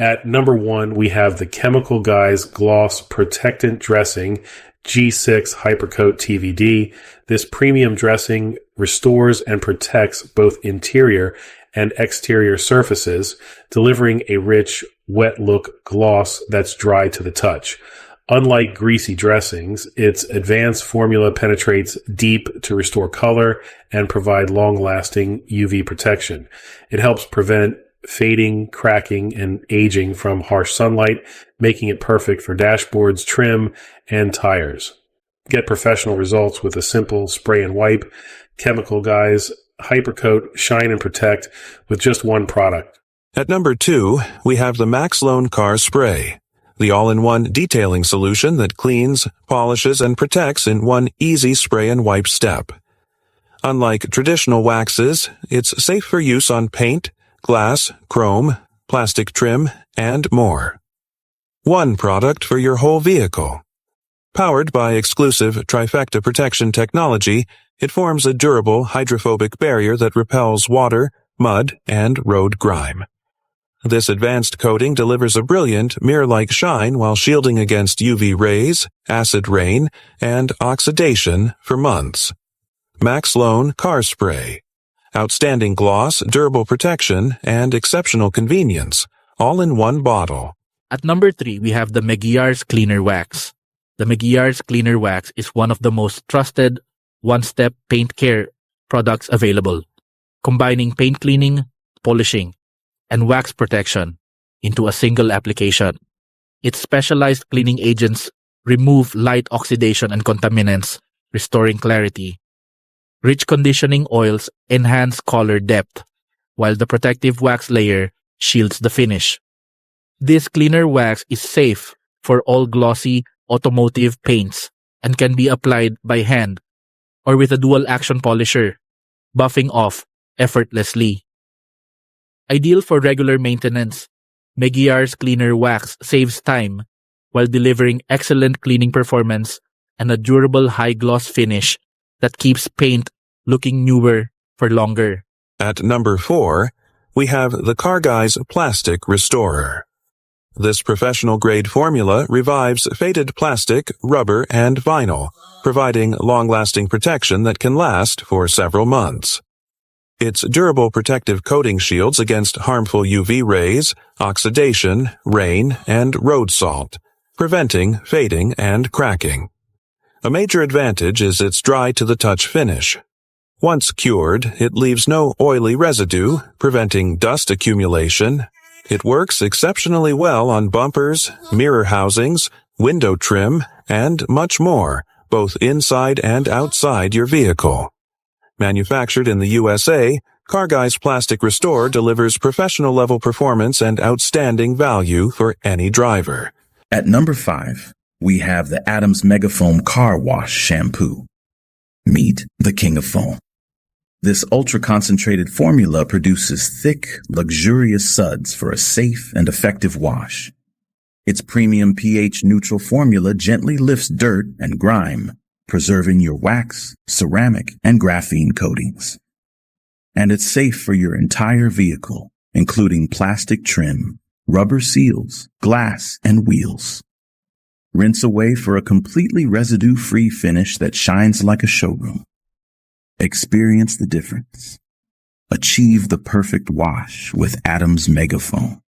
At number 1, we have the Chemical Guys Gloss Protectant Dressing G6 HyperCoat TVD. This premium dressing restores and protects both interior and exterior surfaces, delivering a rich, wet look gloss that's dry to the touch. Unlike greasy dressings, its advanced formula penetrates deep to restore color and provide long-lasting UV protection. It helps prevent fading, cracking, and aging from harsh sunlight, making it perfect for dashboards, trim, and tires. Get professional results with a simple spray and wipe. Chemical Guys HyperCoat Shine and Protect with just one product. At number 2, we have the MaxLoan Car Spray, the all-in-one detailing solution that cleans, polishes, and protects in one easy spray and wipe step. Unlike traditional waxes, it's safe for use on paint, glass, chrome, plastic trim, and more. One product for your whole vehicle. Powered by exclusive trifecta protection technology, it forms a durable hydrophobic barrier that repels water, mud, and road grime. This advanced coating delivers a brilliant, mirror-like shine while shielding against UV rays, acid rain, and oxidation for months. MaxLoan Car Spray. Outstanding gloss, durable protection, and exceptional convenience, all in one bottle. At number 3, we have the Meguiar's Cleaner Wax. The Meguiar's Cleaner Wax is one of the most trusted one-step paint care products available, combining paint cleaning, polishing, and wax protection into a single application. Its specialized cleaning agents remove light oxidation and contaminants, restoring clarity. Rich conditioning oils enhance color depth, while the protective wax layer shields the finish. This cleaner wax is safe for all glossy automotive paints and can be applied by hand or with a dual-action polisher, buffing off effortlessly. Ideal for regular maintenance, Meguiar's Cleaner Wax saves time while delivering excellent cleaning performance and a durable high-gloss finish that keeps paint looking newer for longer. At number 4, we have the CarGuys Plastic Restorer. This professional-grade formula revives faded plastic, rubber, and vinyl, providing long-lasting protection that can last for several months. Its durable protective coating shields against harmful UV rays, oxidation, rain, and road salt, preventing fading and cracking. A major advantage is its dry-to-the-touch finish. Once cured, it leaves no oily residue, preventing dust accumulation. It works exceptionally well on bumpers, mirror housings, window trim, and much more, both inside and outside your vehicle. Manufactured in the USA, CarGuys Plastic Restore delivers professional-level performance and outstanding value for any driver. At number 5, we have the Adams Megafoam Car Wash Shampoo. Meet the King of Foam. This ultra-concentrated formula produces thick, luxurious suds for a safe and effective wash. Its premium pH-neutral formula gently lifts dirt and grime, preserving your wax, ceramic, and graphene coatings. And it's safe for your entire vehicle, including plastic trim, rubber seals, glass, and wheels. Rinse away for a completely residue-free finish that shines like a showroom. Experience the difference. Achieve the perfect wash with Adams Megafoam.